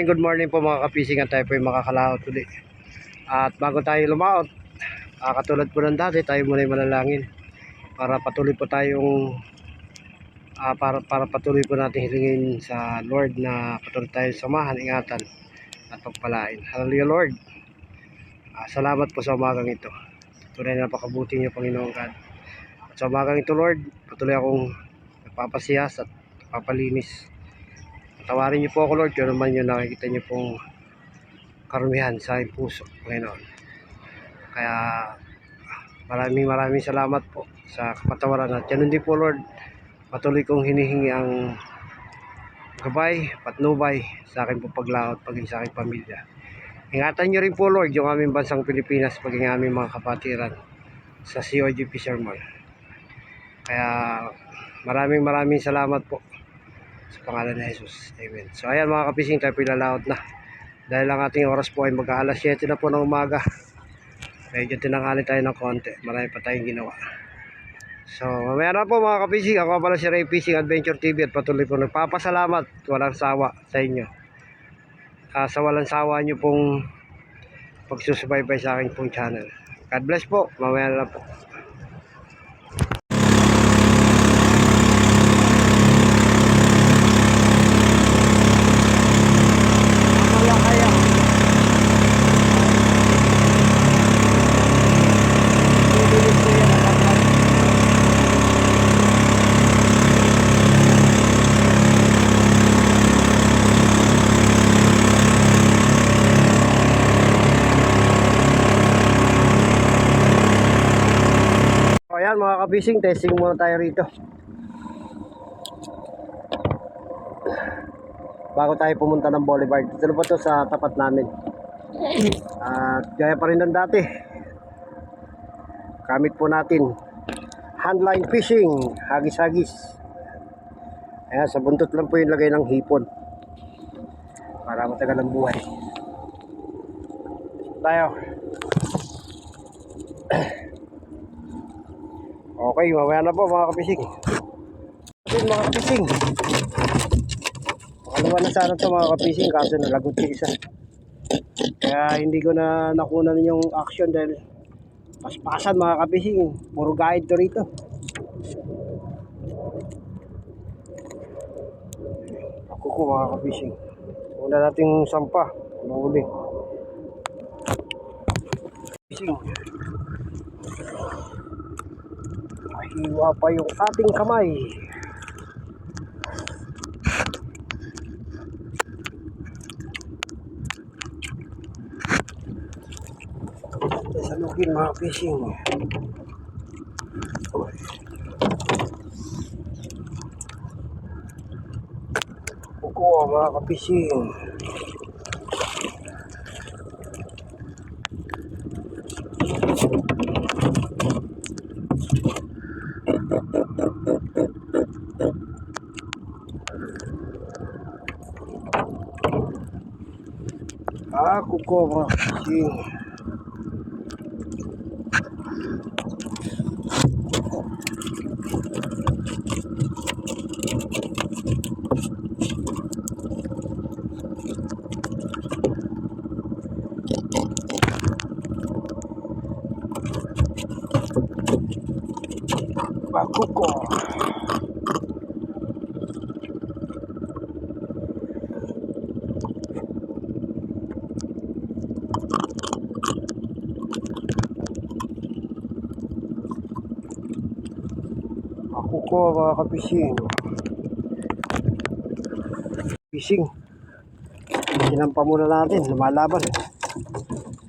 Good morning po mga kapising, at tayo po yung makakalaot ulit. At bago tayo lumaot, katulad po ng dati, tayo muna yung manalangin para patuloy po tayong para patuloy po natin hilingin sa Lord na patuloy tayong samahan, ingatan at pagpalain. Hallelujah Lord. Salamat po sa umagang ito. Tunay na napakabuti niyo, Panginoon God. At sa umagang ito Lord, patuloy akong nagpapasiyas at papalinis. Tawarin niyo po ako Lord, kung naman yung nakikita niyo pong karumihan sa aking puso, Panginoon. Kaya maraming salamat po sa kapatawaran, at yan din po Lord, patuloy kong hinihingi ang gabay, patnubay sa aking paglaot, paging sa aking pamilya. Ingatan niyo rin po Lord yung aming bansang Pilipinas, paging aming mga kapatiran sa COG Fisherman. Kaya maraming salamat po sa pangalan ni Jesus. Amen. So ayan mga kapising, tayo pilalaot na. Dahil ang ating oras po ay mag-aalas 7 na po ng umaga. Medyo tinanghali tayo ng konti. Marami pa tayong ginawa. So mamaya na po mga kapising. Ako pala si Ray Fishing Adventure TV at patuloy po nagpapasalamat walang sawa sa inyo. Sa walang sawa nyo pong pagsusubaybay sa aking pong channel. God bless po. Mamaya na po. Ayan mga kabising, testing muna tayo rito bago tayo pumunta ng Boulevard. Dito na po ito sa tapat namin. At gaya pa rin ng dati, gamit po natin handline fishing, hagis-hagis. Ayan, sa buntot lang po yung lagay ng hipon para matagal ang buhay. Tayo. Okay, mamaya na po mga kapising. Mga kapising, makalawa na sana ito mga kapising, kaso nalagot yung isa. Kaya hindi ko na nakunan yung action dahil paspasan mga kapising. Puro guide to rito. Ako ko mga kapising, una nating sampa mahuli. Kapising, mahiwa pa yung ating kamay. Salugin mga fishing. Kukuha mga ka-fishing. Kukuha mga ka-fishing. Kuko. Kuko mga kapising. Fishing. Sinampa muna natin. Lumalaban.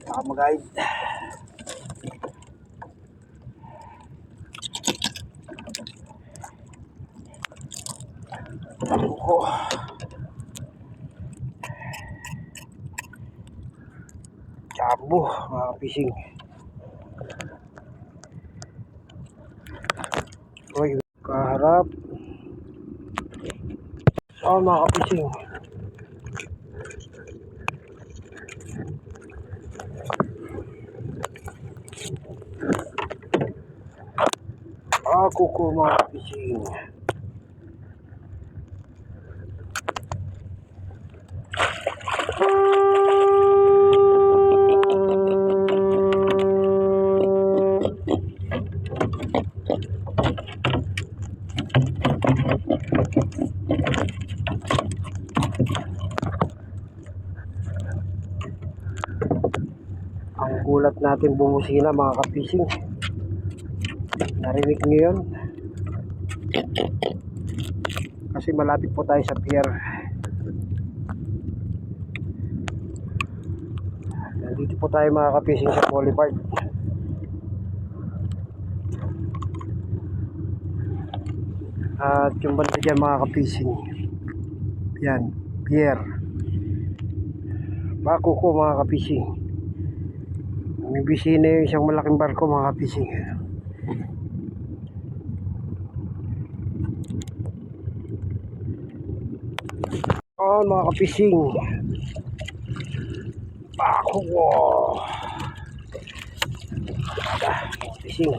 Saka mag-guide. Kuko. Jumbo mga kapising. Uy, kaharap. Mga kapising. Kuko mga kapising. Ang gulat natin bumusina mga kapising. Narinig niyo yun? Kasi malapit po tayo sa pier. Nandito po tayo mga kapising sa Boulevard. At yung banda dyan mga kapising, yan, pier. Kuko mga kapising. May bisina yung isang malaking barko mga kapising. Mga kapising. Kuko. Kapising.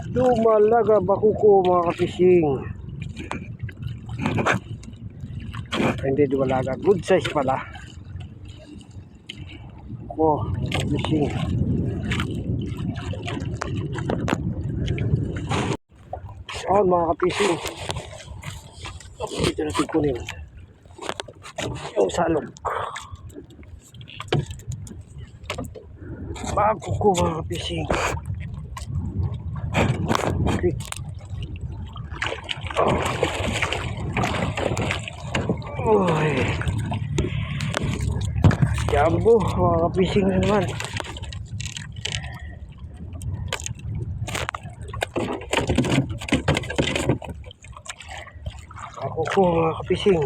Dumalaga bakuko mga kapising. Hindi dumalaga, good size pala. Kapising. Mga kapising. Dito natin kunin yung salok. Kuko mga kapising. Okay. Uy. Jumbo mga kapising na naman. Kuko mga kapising.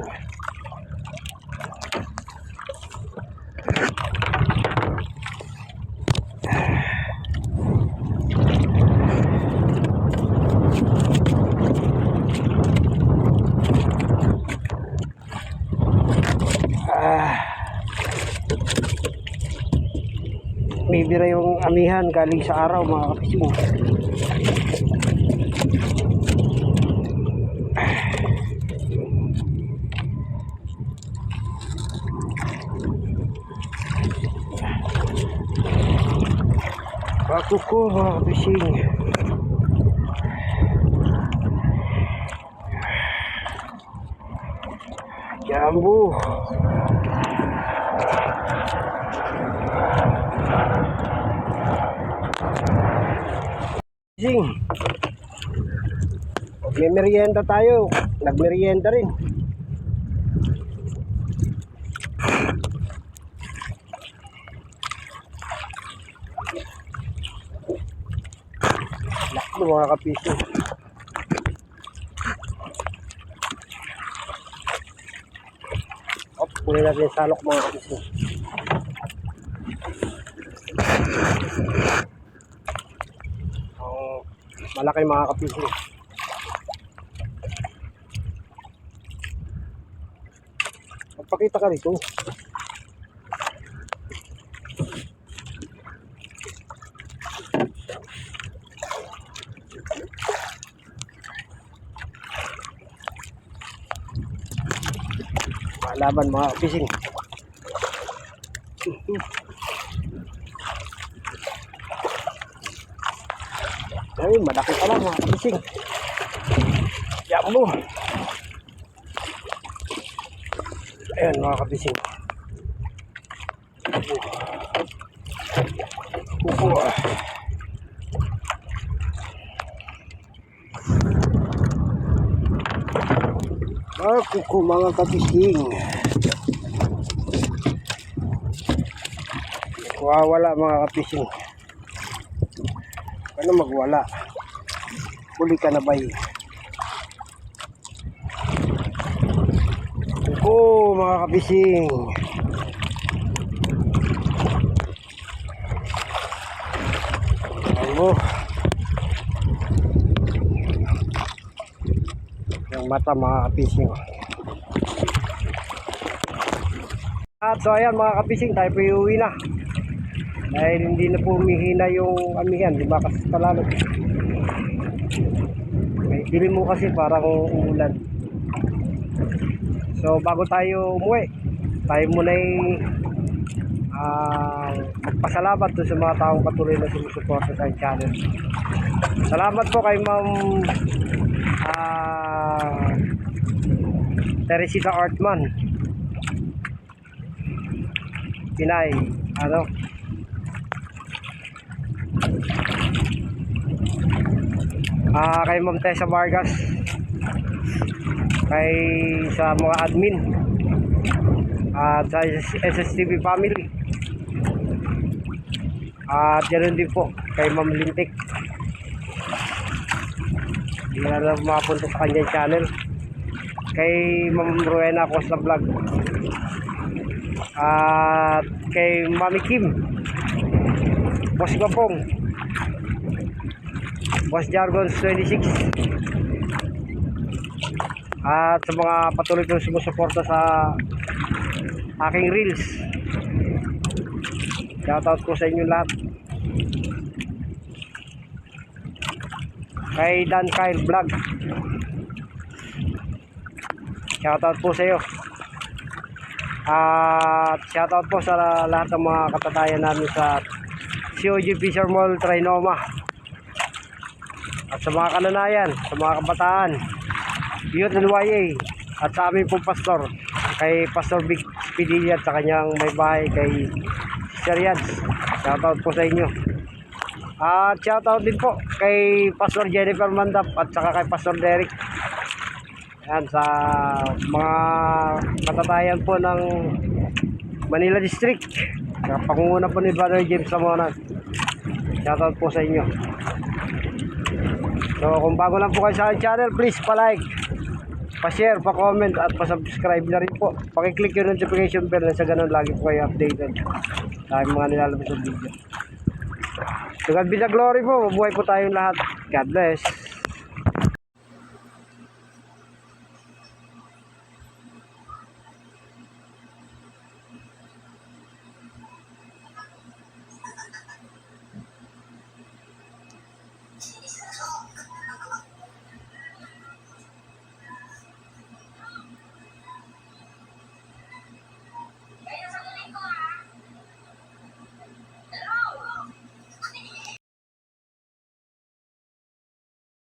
May bira yung amihan galing sa araw mga kapising. Kuko mga kapising. Jumbo. May merienda tayo. Nagmerienda rin. Laki mga kapising. Kunin natin yung salok mga kapising. Malaki mga kapising. Magpakita ka rito. Laban mga kapising. Ay, malaki pala mga kapising. Jumbo. Ayan mga kapising. Kuko. Kuko mga kapising. Wala mga kapising. Ano magwala? Huli ka na ba eh? Kuko mga kapising. Ano? Yung mata mga kapising. At so ayan mga kapising, tayo po iuwi na. Dahil hindi na po humihina yung amihan, di ba kasi talalog. May dilim mo kasi parang umulan. So bago tayo umuwi, tayo muna magpasalamat doon sa mga taong patuloy na sumusuporta sa channel. Salamat po kay Ma'am Teresita Artman, Pinay, kay Ma'am Tessa Vargas, kay sa mga admin at sa SSTV family, at ganoon din po kay Ma'am Lintik. Hindi na mapunta sa kanyang channel. Kay Ma'am Rowena Costa Vlog, at kay Mami Kim, Boss Gapong, Boss Jargons 26, at sa mga patuloy kong sumusuporta sa aking reels. Shoutout ko sa inyo lahat. Kay Dan Kyle Vlog, shoutout po sa iyo. At shoutout po sa lahat ng mga katatayan namin sa COG Fisher Mall, Trinoma. At sa mga kananayan, sa mga kabataan, Youth NYA, at sa aming pong pastor, kay Pastor Big Spidia at sa kanyang may bahay, kay Sir Yads. Shoutout po sa inyo. At shoutout din po kay Pastor Jennifer Mandap at saka kay Pastor Derek. Yan, sa mga katatayan po ng Manila District, sa pangunguna po ni Brother James Lamonan. Shoutout po sa inyo. So kung bago lang po kayo sa channel, please pa-like, pa-share, pa-comment at pa-subscribe na rin po. Paki-click yung notification bell na sa ganun lagi po kayo updated sa mga nilalabas sa video. So God be the glory po, mabuhay po tayong lahat. God bless.